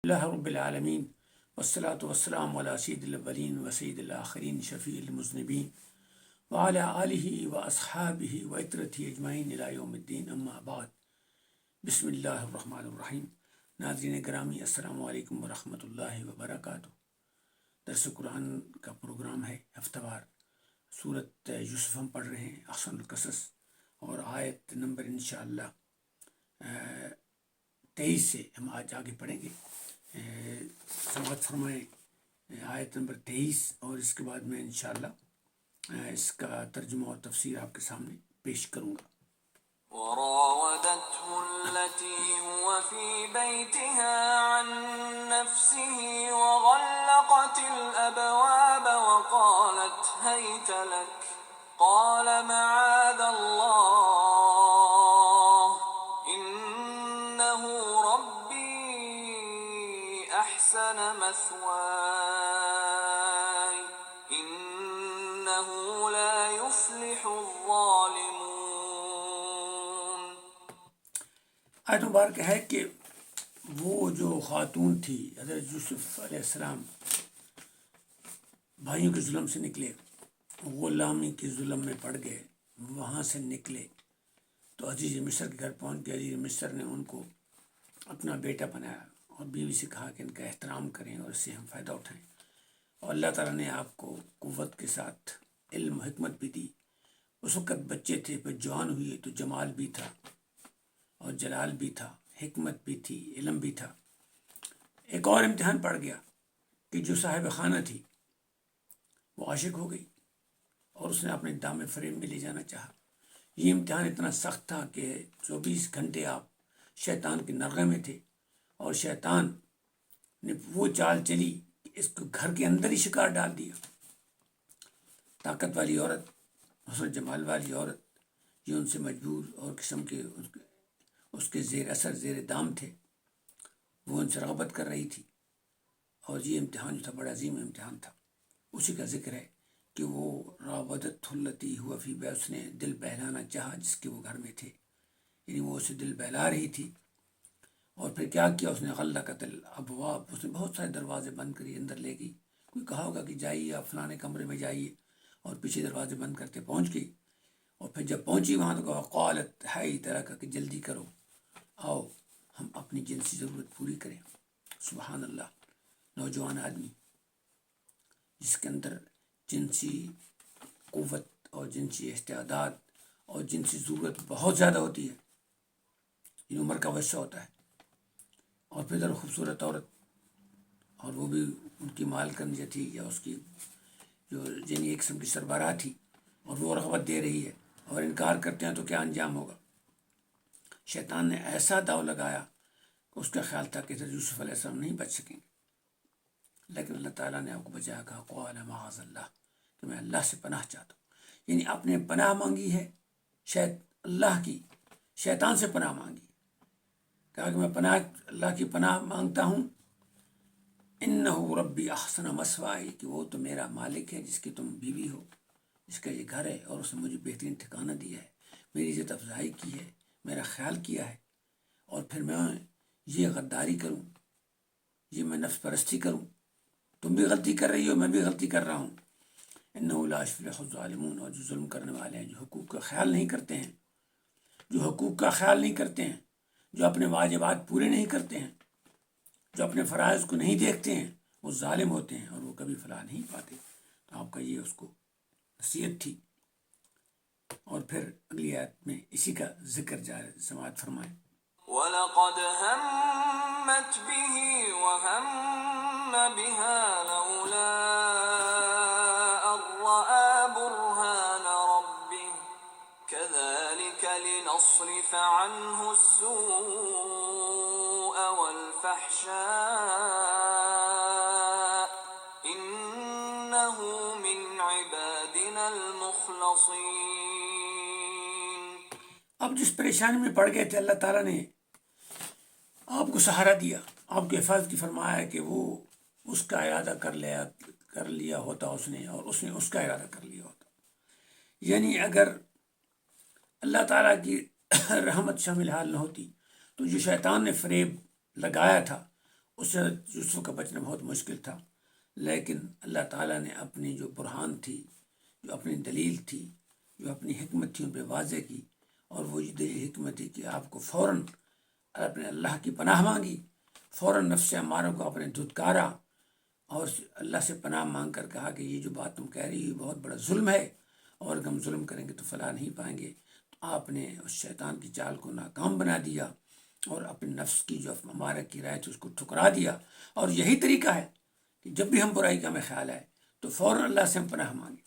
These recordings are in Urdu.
اللہ رب العالمین والصلاة والسلام علی سید الاولین و سید الآخرین شفیع المذنبین وعلی آلہ و اصحابہ و اطرتہ اجمعین الی یوم الدین، اما بعد۔ بسم اللہ الرحمن الرحیم۔ ناظرین گرامی، السلام علیکم ورحمۃ اللہ وبرکاتہ۔ درس قرآن کا پروگرام ہے ہفتہ وار۔ سورۃ یوسف ہم پڑھ رہے ہیں، احسن القصص، اور آیت نمبر انشاءاللہ 23 سے ہم آج آگے پڑھیں گے۔ سماعت فرمائیں آیت نمبر 23، اور اس کے بعد میں انشاءاللہ اس کا ترجمہ اور تفسیر آپ کے سامنے پیش کروں گا۔ وراودته التي هو في بيتها عن نفسه وغلقت الأبواب وقالت هيت لك قال معاذ الله إنه ربي أحسن مثواي إنه لا يفلح الظالمون۔ آیت مبارک ہے کہ وہ جو خاتون تھی، حضرت یوسف علیہ السلام بھائیوں کے ظلم سے نکلے، غلامی کے ظلم میں پڑ گئے، وہاں سے نکلے تو عزیز مصر کے گھر پہنچ گئے۔ عزیز مصر نے ان کو اپنا بیٹا بنایا اور بیوی سے کہا کہ ان کا احترام کریں اور اس سے ہم فائدہ اٹھائیں، اور اللہ تعالیٰ نے آپ کو قوت کے ساتھ علم و حکمت بھی دی۔ اس وقت بچے تھے، پھر جوان ہوئے تو جمال بھی تھا اور جلال بھی تھا، حکمت بھی تھی، علم بھی تھا۔ ایک اور امتحان پڑ گیا کہ جو صاحب خانہ تھی وہ عاشق ہو گئی اور اس نے اپنے دام فریب میں لے جانا چاہا۔ یہ امتحان اتنا سخت تھا کہ 24 گھنٹے آپ شیطان کے نرغے میں تھے، اور شیطان نے وہ چال چلی کہ اس کو گھر کے اندر ہی شکار ڈال دیا۔ طاقت والی عورت، حسن جمال والی عورت، یہ ان سے مجبور اور قسم کے اس کے زیر اثر زیر دام تھے، وہ ان سے رغبت کر رہی تھی، اور یہ امتحان جو تھا بڑا عظیم امتحان تھا۔ اسی کا ذکر ہے کہ وہ راودت التی ہوا فی بیت، اس نے دل بہلانا چاہا جس کے وہ گھر میں تھے، یعنی وہ اسے دل بہلا رہی تھی۔ اور پھر کیا کیا اس نے؟ غلقت الابواب، اس نے بہت سارے دروازے بند کری، اندر لے گئی۔ کوئی کہا ہوگا کہ جائیے آپ فلانے کمرے میں جائیے، اور پیچھے دروازے بند کرتے پہنچ گئی۔ اور پھر جب پہنچی وہاں تو کہا قالت ہائی طرح کا کہ جلدی کرو، آؤ ہم اپنی جنسی ضرورت پوری کریں۔ سبحان اللہ! نوجوان آدمی جس کے اندر جنسی قوت اور جنسی استعداد اور جنسی ضرورت بہت زیادہ ہوتی ہے، یہ عمر کا ویسا ہوتا ہے، اور پھر ادھر خوبصورت عورت، اور وہ بھی ان کی مالکن جو تھی، یا اس کی جو یعنی ایک قسم کی سربراہ تھی، اور وہ رغبت دے رہی ہے اور انکار کرتے ہیں تو کیا انجام ہوگا؟ شیطان نے ایسا داؤ لگایا کہ اس کا خیال تھا کہ حضرت یوسف علیہ السلام نہیں بچ سکیں گے، لیکن اللہ تعالیٰ نے آپ کو بچایا، کہا قال معاذ اللہ، کہ میں اللہ سے پناہ چاہتا ہوں۔ یعنی آپ نے پناہ مانگی ہے اللہ کی، شیطان سے پناہ مانگی، کہا کہ میں اللہ کی پناہ مانگتا ہوں۔ انہ ربی احسن مثوائی، کہ وہ تو میرا مالک ہے جس کی تم بیوی ہو، جس کا یہ گھر ہے، اور اس نے مجھے بہترین ٹھکانہ دیا ہے، میری عزت افزائی کی ہے، میرا خیال کیا ہے، اور پھر میں یہ غداری کروں، یہ میں نفس پرستی کروں؟ تم بھی غلطی کر رہی ہو، میں بھی غلطی کر رہا ہوں۔ انہ لا یفلح الظالمون، اور جو ظلم کرنے والے ہیں، جو حقوق کا خیال نہیں کرتے ہیں، جو حقوق کا خیال نہیں کرتے ہیں، جو اپنے واجبات پورے نہیں کرتے ہیں، جو اپنے فرائض کو نہیں دیکھتے ہیں، وہ ظالم ہوتے ہیں اور وہ کبھی فلاح نہیں پاتے۔ تو آپ کا یہ اس کو نصیحت تھی۔ اور پھر اگلی آیت میں اسی کا ذکر جاری، سماعت فرمائیں۔ وَلَقَدْ هَمَّتْ بِهِ وَهَمَّ بِهَا لَوْلَا أَن رَّأَىٰ بُرْهَانَ رَبِّهِ كَذَٰلِكَ لِنَصْرِفَ عَنْهُ السُّوءَ وَالْفَحْشَاءَ إِنَّهُ مِنْ عِبَادِنَا الْمُخْلَصِينَ۔ اب جس پریشانی میں پڑ گئے تھے، اللہ تعالیٰ نے آپ کو سہارا دیا، آپ کو حفاظت کی فرمایا کہ وہ اس کا ارادہ کر لیا ہوتا اس نے، اور اس نے اس کا ارادہ کر لیا ہوتا۔ یعنی اگر اللہ تعالیٰ کی رحمت شامل حال نہ ہوتی تو جو شیطان نے فریب لگایا تھا اس سے یوسف کا بچنا بہت مشکل تھا، لیکن اللہ تعالیٰ نے اپنی جو برہان تھی، جو اپنی دلیل تھی، جو اپنی حکمت تھی ان پہ واضح کی، اور وہ یہ دلیل حکمت تھی کہ آپ کو فوراً اپنے اللہ کی پناہ مانگی، فوراً نفس امارہ کو اپنے دھتکارا اور اللہ سے پناہ مانگ کر کہا کہ یہ جو بات تم کہہ رہی ہو بہت بڑا ظلم ہے، اور اگر ہم ظلم کریں گے تو فلاح نہیں پائیں گے۔ تو آپ نے اس شیطان کی چال کو ناکام بنا دیا اور اپنے نفس کی جو امارہ کی رائے تھی اس کو ٹھکرا دیا۔ اور یہی طریقہ ہے کہ جب بھی ہم برائی کا ہمیں خیال آئے تو فوراً اللہ سے ہم پناہ مانگیں۔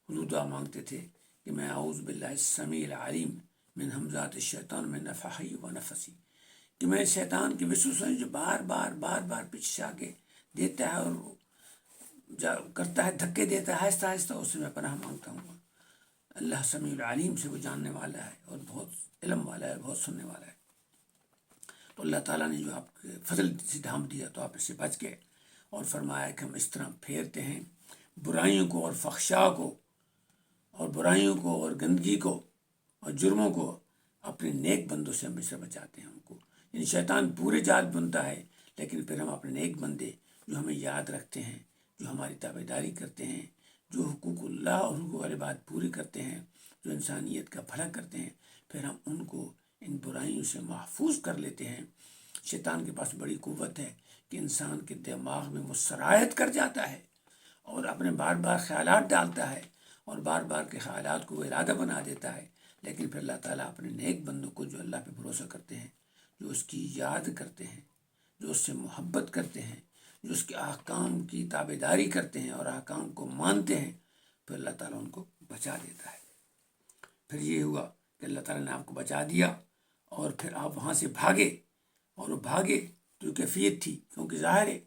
حضور دعا مانگتے تھے کہ میں اعوذ باللہ السمیع العلیم من ہمزات الشیطان من نفخہ ونفثہ، کہ میں شیطان کی وسوسوں جو بار بار پیچھے سے آگے دیتا ہے اور کرتا ہے، دھکے دیتا ہے آہستہ آہستہ، اس سے میں پناہ مانگتا ہوں۔ اللہ سمیع العلیم سے وہ جاننے والا ہے اور بہت علم والا ہے، بہت سننے والا ہے۔ تو اللہ تعالیٰ نے جو آپ کے فضل سے ڈھانپ دیا تو آپ اس سے بچ گئے، اور فرمایا کہ ہم اس طرح پھیرتے ہیں برائیوں کو اور فحشاء کو، اور برائیوں کو اور گندگی کو اور جرموں کو اپنے نیک بندوں سے ہمیشہ بچاتے ہیں ہم کو۔ یعنی شیطان پورے جال بنتا ہے، لیکن پھر ہم اپنے نیک بندے جو ہمیں یاد رکھتے ہیں، جو ہماری تابع داری کرتے ہیں، جو حقوق اللہ اور حقوق العباد پوری کرتے ہیں، جو انسانیت کا بھلا کرتے ہیں، پھر ہم ان کو ان برائیوں سے محفوظ کر لیتے ہیں۔ شیطان کے پاس بڑی قوت ہے کہ انسان کے دماغ میں وہ سرایت کر جاتا ہے اور اپنے بار خیالات ڈالتا ہے، اور بار کے خیالات کو وہ ارادہ بنا دیتا ہے۔ لیکن پھر اللہ تعالیٰ اپنے نیک بندوں کو جو اللہ پہ بھروسہ کرتے ہیں، جو اس کی یاد کرتے ہیں، جو اس سے محبت کرتے ہیں، جو اس کے احکام کی تابع داری کرتے ہیں اور احکام کو مانتے ہیں، پھر اللہ تعالیٰ ان کو بچا دیتا ہے۔ پھر یہ ہوا کہ اللہ تعالیٰ نے آپ کو بچا دیا، اور پھر آپ وہاں سے بھاگے، اور وہ بھاگے تو کیفیت تھی، کیونکہ ظاہر ہے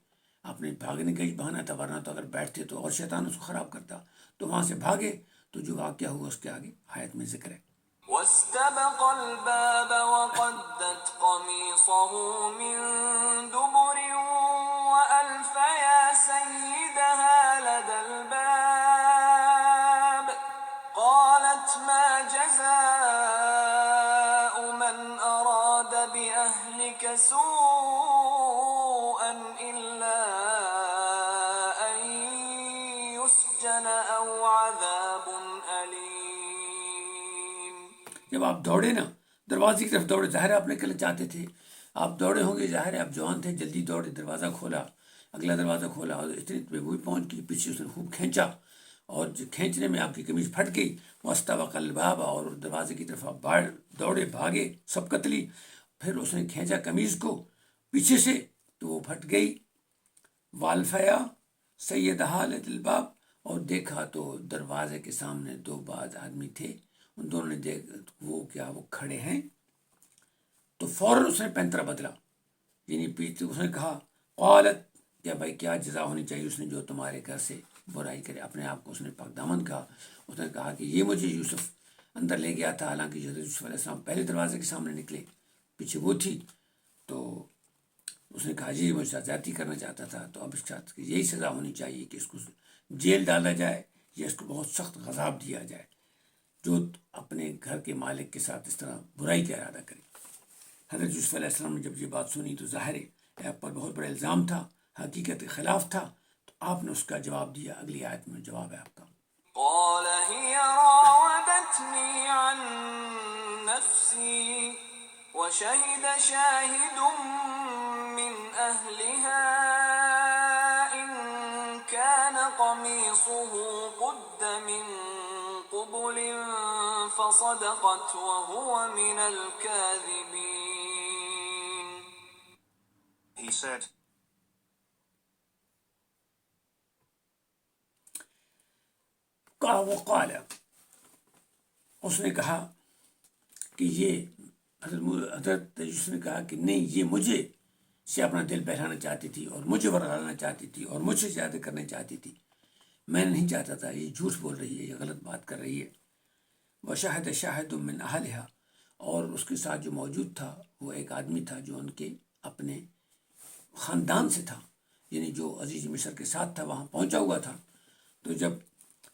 آپ نے بھاگنے کا ہی بہانا تھا، ورنہ تو اگر بیٹھتے تو اور شیطان اس کو خراب کرتا۔ تو وہاں سے بھاگے تو جو واقعہ ہوا اس کے آگے آیت میں ذکر ہے۔ واستبق الباب وقدت قميصه من دبر وألف يا سيدها لدى الباب قالت ما جزاء من أراد بأهلك سوءا إلا أن يسجن أو عذاب أليم۔ جب آپ دوڑے نا دروازے کی طرف دوڑے، ظاہر آپ نکلنا چاہتے تھے، آپ دوڑے ہوں گے، ظاہر آپ جوان تھے، جلدی دوڑے، دروازہ کھولا، اگلا دروازہ کھولا، اور اتنی پہ وہ پہنچ گئی، پیچھے اس نے خوب کھینچا، اور جو کھینچنے میں آپ کی قمیض پھٹ گئی، واستبق الباب، اور دروازے کی طرف آپ دوڑے، بھاگے، سب قتلی۔ پھر اس نے کھینچا قمیض کو پیچھے سے تو وہ پھٹ گئی۔ والفیا سیدہا لدى الباب، اور دیکھا تو دروازے کے سامنے دو بعض آدمی تھے، ان دونوں نے وہ کھڑے ہیں۔ تو فوراً اس نے پینترا بدلا، یعنی پیچھے اس نے کہا قالت، کیا بھائی کیا جزا ہونی چاہیے اس نے جو تمہارے گھر سے برائی کرے، اپنے آپ کو اس نے پاک دامن کہا۔ اس نے کہا کہ یہ مجھے یوسف اندر لے گیا تھا، حالانکہ حضرت یوسف علیہ السلام پہلے دروازے کے سامنے نکلے، پیچھے وہ تھی۔ تو اس نے کہا جی مجھ سے زیادتی کرنا چاہتا تھا، تو اب اس کے ساتھ یہی سزا ہونی چاہیے کہ اس کو جیل ڈالا جائے یا اس کو بہت سخت عذاب دیا جائے، جو اپنے گھر کے مالک کے ساتھ اس طرح برائی کا ارادہ کرے۔ حضرت یوسف علیہ السلام نے جب یہ بات سنی تو ظاہر ہے آپ پر بہت بڑا الزام تھا، حقیقت کے خلاف تھا، تو آپ نے اس کا جواب دیا۔ اگلی آیت میں جواب ہے آپ کا۔ قال هي راودتني عن نفسي وشهد شاهد من أهلها إن كان قميصه قد من قبل فصدقت وهو من الكاذبين. He said, وقال، اس نے کہا کہ یہ حضرت یوسف نے کہا کہ نہیں، یہ مجھے سے اپنا دل بہلانا چاہتی تھی اور مجھے ورگلانا چاہتی تھی اور مجھ سے زیادہ کرنا چاہتی تھی، میں نہیں چاہتا تھا، یہ جھوٹ بول رہی ہے، یہ غلط بات کر رہی ہے۔ وشاہد شاہد من اہلہا، اور اس کے ساتھ جو موجود تھا وہ ایک آدمی تھا جو ان کے اپنے خاندان سے تھا، یعنی جو عزیز مصر کے ساتھ تھا، وہاں پہنچا ہوا تھا۔ تو جب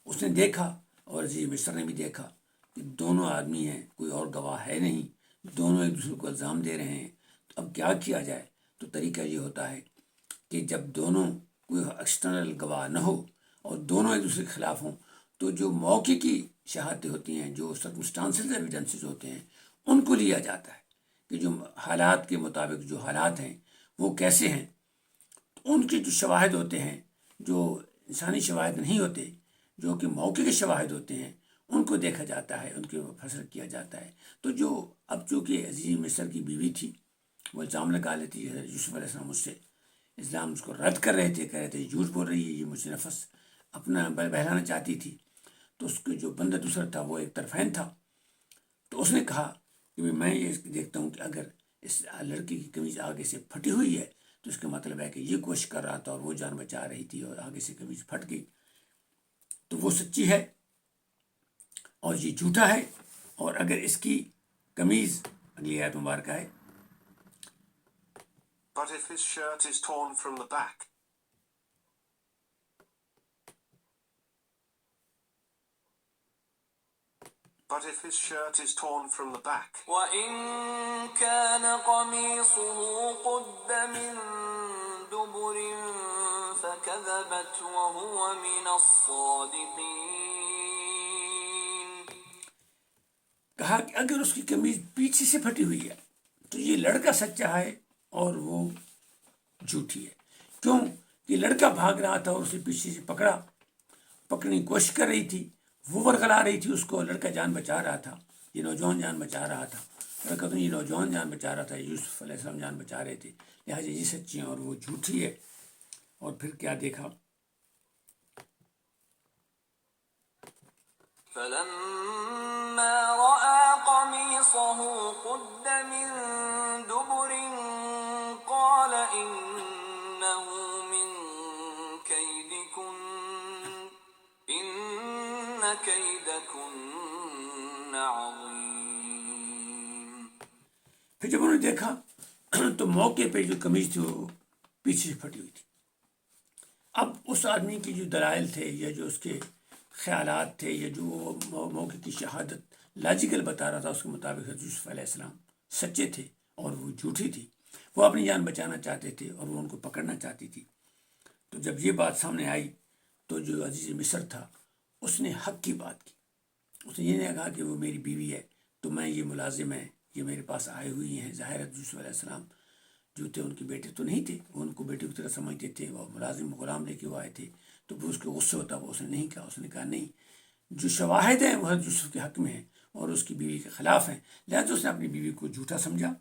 اس نے دیکھا اور عزیز مصر نے بھی دیکھا کہ دونوں آدمی ہیں، کوئی اور گواہ ہے نہیں، دونوں ایک دوسرے کو الزام دے رہے ہیں، تو اب کیا کیا جائے؟ تو طریقہ یہ ہوتا ہے کہ جب دونوں کوئی ایکسٹرنل گواہ نہ ہو اور دونوں ایک دوسرے کے خلاف ہوں تو جو موقع کی شہادتیں ہوتی ہیں، جو سرکمسٹانسز ایویڈنسز ہوتے ہیں، ان کو لیا جاتا ہے کہ جو حالات کے مطابق جو حالات ہیں وہ کیسے ہیں. تو ان کے جو شواہد ہوتے ہیں، جو انسانی شواہد نہیں ہوتے، جو کہ موقع کے شواہد ہوتے ہیں، ان کو دیکھا جاتا ہے، ان کے فیصلہ کیا جاتا ہے. تو جو اب چونکہ عزیز مصر کی بیوی تھی، وہ الزام لگا لیتی ہے یوسف علیہ السلام مجھ سے، اسلام اس کو رد کر رہے تھے، کہہ رہے تھے جھوٹ بول رہی ہے، یہ مجھ سے نفس اپنا بہلانا چاہتی تھی. تو اس کے جو بندہ دوسرا تھا وہ ایک طرفین تھا. تو اس نے کہا کہ میں یہ دیکھتا ہوں کہ اگر اس لڑکی کی قمیض آگے سے پھٹی ہوئی ہے تو اس کا مطلب ہے کہ یہ کوشش کر رہا تھا اور وہ جان بچا رہی تھی اور آگے سے قمیض پھٹ گئی، تو وہ سچی ہے اور یہ جھوٹا ہے. اور اگر اس کی قمیض، اگلی آیت مبارکہ ہے، But if his shirt is torn from the back, وَإِن كَانَ قَمِيصُهُ قُدَّ مِن دُبُرٍ فَكَذَبَتْ وَهُوَ مِنَ الصَّادِقِينَ. کہا کہ اگر اس کی قمیض پیچھے سے پھٹی ہوئی ہے تو یہ لڑکا سچا ہے اور وہ جھوٹی ہے. کیوں کہ لڑکا بھاگ رہا تھا اور اسے پیچھے سے پکڑنے کی کوشش کر رہی تھی، وہ ورغلا رہی تھی اس کو، لڑکا جان بچا رہا تھا، یہ نوجوان جان بچا رہا تھا. لڑکا تو یہ نوجوان جان بچا رہا تھا، یوسف علیہ السلام جان بچا رہے تھے، لہٰذا یہ سچی ہیں اور وہ جھوٹی ہے. اور پھر کیا دیکھا، فَلَمَّا رَأَىٰ قَمِيصَهُ قُدَّ مِن دُبُرٍ قَالَ إِنَّهُ مِن كَيْدِكُنَّ إِنَّ كَيْدَكُنَّ عَظِيمٌ. پھر جب انہوں نے دیکھا تو موقع پہ جو قمیض تھی وہ پیچھے سے پھٹی ہوئی تھی. اب اس آدمی کی جو دلائل تھے یا جو اس کے خیالات تھے یا جو موقع کی شہادت لاجیکل بتا رہا تھا، اس کے مطابق حضرت یوسف علیہ السلام سچے تھے اور وہ جھوٹی تھی. وہ اپنی جان بچانا چاہتے تھے اور وہ ان کو پکڑنا چاہتی تھی. تو جب یہ بات سامنے آئی تو جو عزیز مصر تھا اس نے حق کی بات کی. اس نے یہ نہیں کہا کہ وہ میری بیوی ہے تو میں یہ ملازم ہے، یہ میرے پاس آئے ہوئی ہیں. ظاہر یوسف علیہ السلام جو تھے ان کے بیٹے تو نہیں تھے، وہ ان کو بیٹے کی طرح سمجھتے تھے، وہ ملازم غلام لے کے وہ آئے تھے. تو وہ اس کے غصے ہوتا، وہ اس نے نہیں کہا. اس نے کہا نہیں، جو شواہد ہیں وہ حضرت یوسف کے حق میں ہیں اور اس کی بیوی کے خلاف ہیں، لہٰذا اس نے اپنی بیوی کو جھوٹا سمجھا.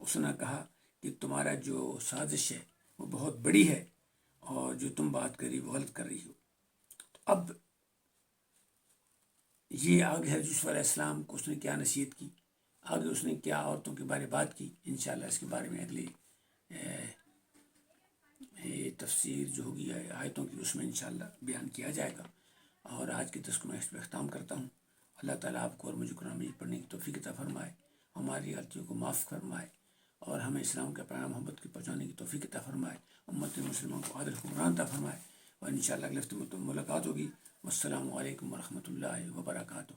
اس نے کہا کہ تمہارا جو سازش ہے وہ بہت بڑی ہے اور جو تم بات کری وہ غلط کر رہی ہو. اب یہ آگے حضرت یوسف علیہ السلام کو اس نے کیا نصیحت کی، آگے اس نے کیا عورتوں کے بارے بات کی، انشاءاللہ اس کے بارے میں اگلی تفسیر جو ہوگی آیتوں کی اس میں انشاءاللہ بیان کیا جائے گا. اور آج کے درس کو میں اس پہ اختتام کرتا ہوں. اللہ تعالیٰ آپ کو اور مجھے قرآن مجید پڑھنے کی توفیق عطا فرمائے، ہماری غلطیوں کو معاف فرمائے اور ہمیں اسلام کے پیغام محبت کی پہنچانے کی توفیق عطا فرمائے، امت مسلمان کو عادل حکمران عطا فرمائے. اور انشاءاللہ اگلے ہفتے میں ملاقات ہوگی. والسلام علیکم ورحمۃ اللہ وبرکاتہ.